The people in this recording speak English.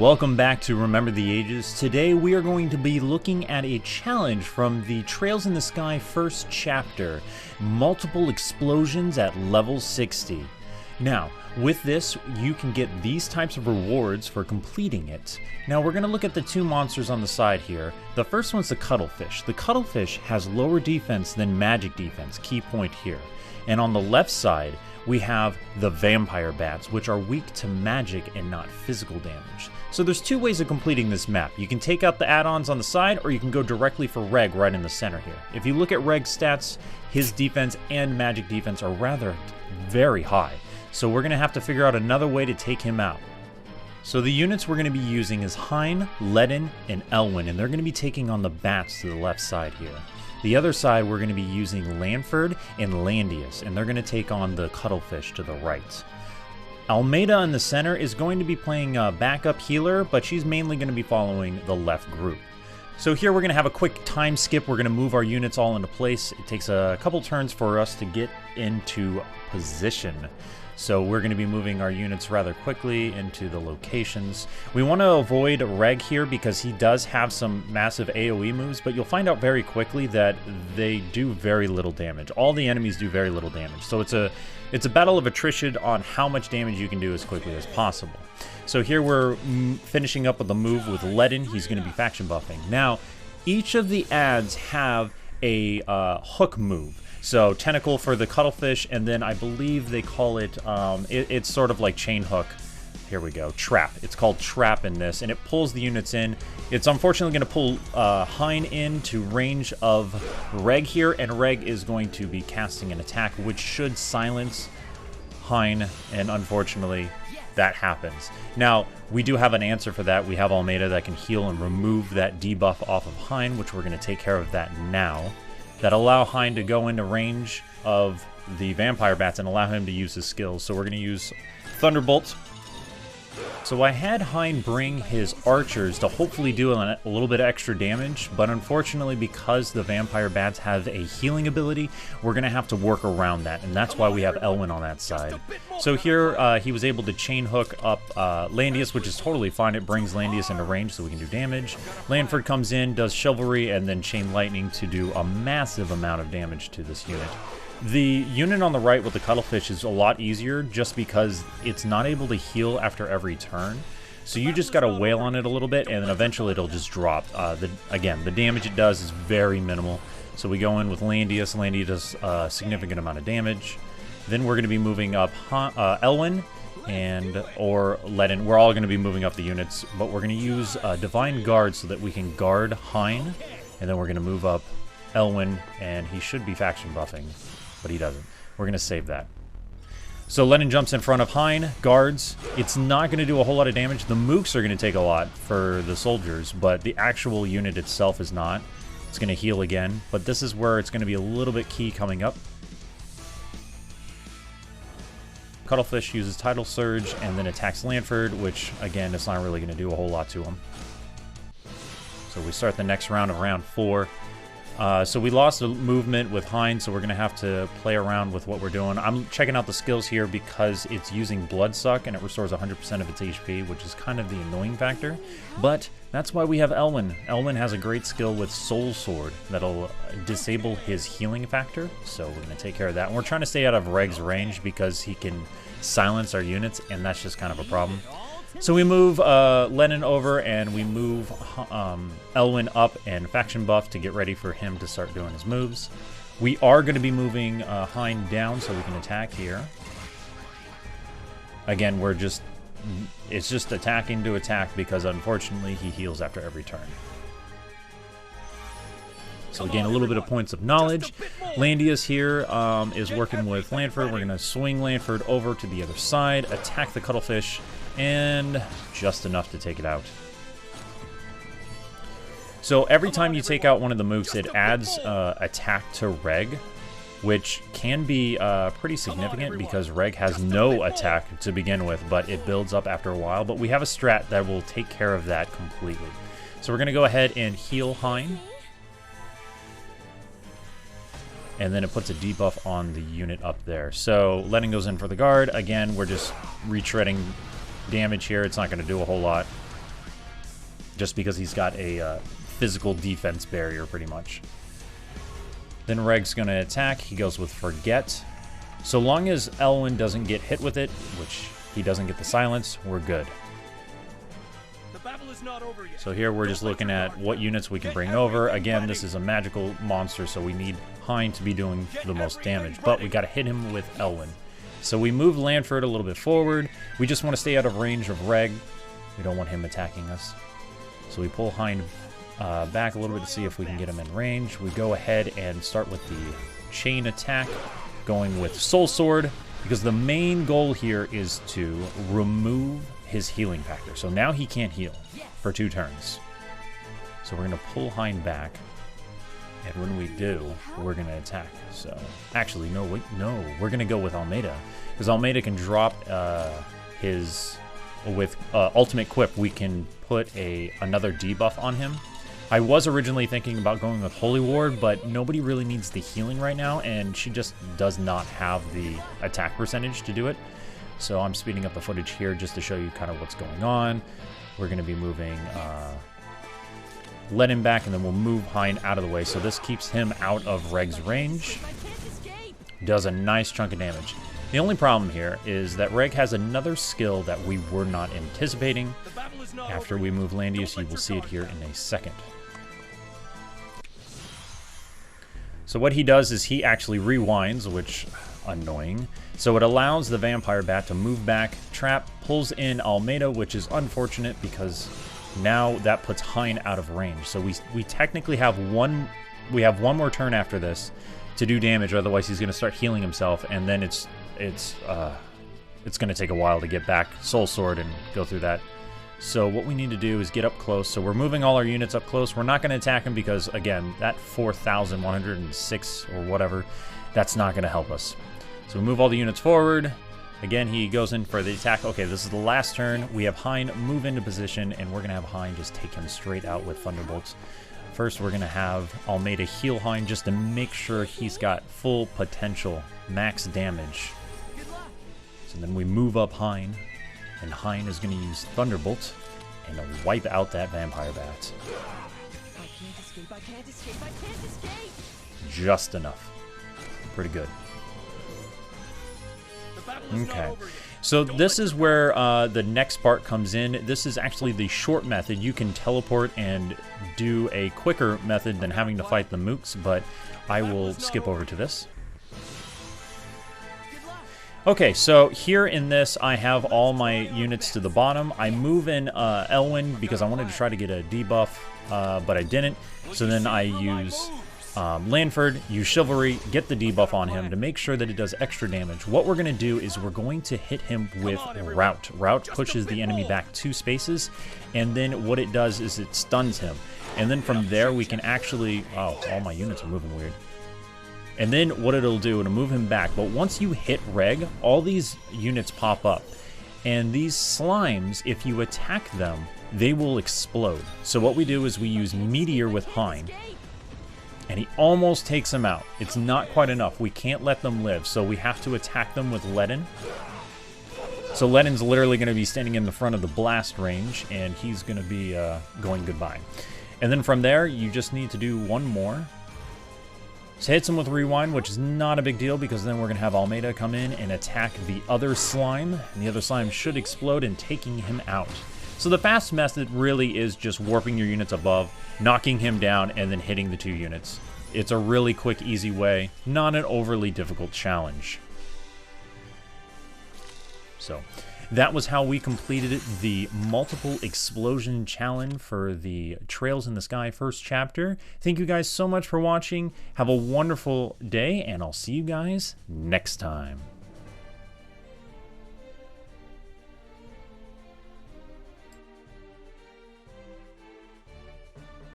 welcome back to Remember the Ages. Today we are going to be looking at a challenge from the Trails in the Sky first chapter, multiple explosions at level 60. Now, with this, you can get these types of rewards for completing it. Now we're going to look at the two monsters on the side here. The first one's the Cuttlefish. The Cuttlefish has lower defense than magic defense, key point here. And on the left side, we have the Vampire Bats, which are weak to magic and not physical damage. So there's two ways of completing this map. You can take out the add-ons on the side, or you can go directly for Reg right in the center here. If you look at Reg's stats, his defense and magic defense are rather very high. So we're going to have to figure out another way to take him out. So the units we're going to be using is Hein, Ledin, and Elwyn, and they're going to be taking on the bats to the left side here. The other side, we're going to be using Lanford and Landius, and they're going to take on the Cuttlefish to the right. Almeida in the center is going to be playing a backup healer, but she's mainly going to be following the left group. So here we're going to have a quick time skip. We're going to move our units all into place. It takes a couple turns for us to get into position. So we're going to be moving our units rather quickly into the locations. We want to avoid Reg here because he does have some massive AoE moves, but you'll find out very quickly that they do very little damage. All the enemies do very little damage. So it's a battle of attrition on how much damage you can do as quickly as possible. So here we're finishing up with the move with Ledin. He's going to be faction buffing. Now, each of the adds have a hook move. So tentacle for the Cuttlefish, and then I believe they call it, it's sort of like chain hook. Here we go, trap. It's called trap in this, and it pulls the units in. It's unfortunately going to pull Hein into range of Reg here, and Reg is going to be casting an attack, which should silence Hein, and unfortunately that happens. Now, we do have an answer for that. We have Almeida that can heal and remove that debuff off of Hein, which we're going to take care of that now. That allow Hein to go into range of the Vampire Bats and allow him to use his skills. So we're going to use Thunderbolt. So I had Hein bring his archers to hopefully do a little bit extra damage, but unfortunately because the Vampire Bats have a healing ability, we're going to have to work around that, and that's why we have Elwyn on that side. So here he was able to chain hook up Landius, which is totally fine. It brings Landius into range so we can do damage. Lanford comes in, does Chivalry, and then Chain Lightning to do a massive amount of damage to this unit. The unit on the right with the Cuttlefish is a lot easier just because it's not able to heal after every turn. So you just got to wail on it a little bit, and then eventually it'll just drop. Again, the damage it does is very minimal. So we go in with Landius. Landius does a significant amount of damage. Then we're going to be moving up Elwyn or Ledin. We're all going to be moving up the units, but we're going to use Divine Guard so that we can guard Hein. And then we're going to move up Elwyn, and he should be faction buffing, but he doesn't. We're going to save that. So Ledin jumps in front of Hein, guards. It's not going to do a whole lot of damage. The mooks are going to take a lot for the soldiers, but the actual unit itself is not. It's going to heal again, but this is where it's going to be a little bit key coming up. Cuttlefish uses Tidal Surge and then attacks Lanford, which, again, it's not really going to do a whole lot to him. So we start the next round of round 4. So we lost a movement with Hein, so we're going to have to play around with what we're doing. I'm checking out the skills here because it's using Bloodsuck, and it restores 100% of its HP, which is kind of the annoying factor. But that's why we have Elwyn. Elwyn has a great skill with Soul Sword that'll disable his healing factor, so we're going to take care of that. And we're trying to stay out of Reg's range because he can silence our units, and that's just kind of a problem. So we move Ledin over, and we move Elwyn up and faction buff to get ready for him to start doing his moves. We are going to be moving Hein down so we can attack here. Again, it's just attacking to attack because unfortunately he heals after every turn. So we gain a little bit of points of knowledge. Landius here is working with Lanford. We're going to swing Lanford over to the other side, attack the Cuttlefish, and just enough to take it out. So every time you take out one of the mooks, it adds attack to Reg, which can be pretty significant because Reg has no attack to begin with, but it builds up after a while. But we have a strat that will take care of that completely. So we're going to go ahead and heal Hein. And then it puts a debuff on the unit up there. So Ledin goes in for the guard. Again, we're just retreading damage here. It's not going to do a whole lot. just because he's got a physical defense barrier pretty much. Then Reg's going to attack. He goes with Forget. So long as Elwyn doesn't get hit with it, which he doesn't get the silence, we're good. So here we're just looking at what units we can bring over. Again, this is a magical monster, so we need Hein to be doing the most damage. But we got to hit him with Elwyn. So we move Lanford a little bit forward. We just want to stay out of range of Reg. We don't want him attacking us. So we pull Hein back a little bit to see if we can get him in range. We go ahead and start with the chain attack, going with Soul Sword, because the main goal here is to remove his healing factor. So now he can't heal for 2 turns. So we're going to pull Hein back, and when we do, we're going to attack. So actually, no, wait, no, we're going to go with Almeida, because Almeida can drop his, with Ultimate Quip, we can put another debuff on him. I was originally thinking about going with Holy Ward, but nobody really needs the healing right now, and she just does not have the attack percentage to do it. So I'm speeding up the footage here just to show you kind of what's going on. We're going to be moving Ledin back, and then we'll move Hein out of the way. So this keeps him out of Reg's range. Does a nice chunk of damage. The only problem here is that Reg has another skill that we were not anticipating. After we move Landius, you will see it here in a second. So what he does is he actually rewinds, which, annoying. So it allows the Vampire Bat to move back, trap, pulls in Almeida, which is unfortunate because now that puts Hein out of range. So we technically have one more turn after this to do damage, otherwise he's going to start healing himself, and then it's going to take a while to get back Soul Sword and go through that. So what we need to do is get up close. So we're moving all our units up close. We're not going to attack him because, again, that 4,106 or whatever, that's not going to help us. So we move all the units forward. Again, he goes in for the attack. Okay, this is the last turn. We have Hein move into position, and we're going to have Hein just take him straight out with Thunderbolts. First, we're going to have Almeida heal Hein just to make sure he's got full potential, max damage. So then we move up Hein, and Hein is going to use Thunderbolt and wipe out that Vampire Bat. I can't escape, I can't escape, I can't escape! Just enough. Pretty good. Okay, so this is where the next part comes in. This is actually the short method. You can teleport and do a quicker method than having to fight the mooks, but I will skip over to this. Okay, so here in this, I have all my units to the bottom. I move in Elwyn because I wanted to try to get a debuff, but I didn't. So then I use Lanford, use Chivalry, get the debuff on him to make sure that it does extra damage. What we're going to do is we're going to hit him with Rout. Rout pushes the enemy back 2 spaces, and then what it does is it stuns him. And then from there, we can actually... Oh, all my units are moving weird. And then what it'll do, it'll move him back. But once you hit Reg, all these units pop up. And these slimes, if you attack them, they will explode. So what we do is we use Meteor with Hein. And he almost takes him out. It's not quite enough. We can't let them live, so we have to attack them with Ledin. So Ledin's literally going to be standing in the front of the blast range, and he's going to be going goodbye. And then from there, you just need to do one more. So hits him with Rewind, which is not a big deal, because then we're going to have Almeida come in and attack the other slime. And the other slime should explode and taking him out. So the fast method really is just warping your units above, knocking him down, and then hitting the 2 units. It's a really quick, easy way, not an overly difficult challenge. So that was how we completed the multiple explosion challenge for the Trails in the Sky first chapter. Thank you guys so much for watching. Have a wonderful day, and I'll see you guys next time.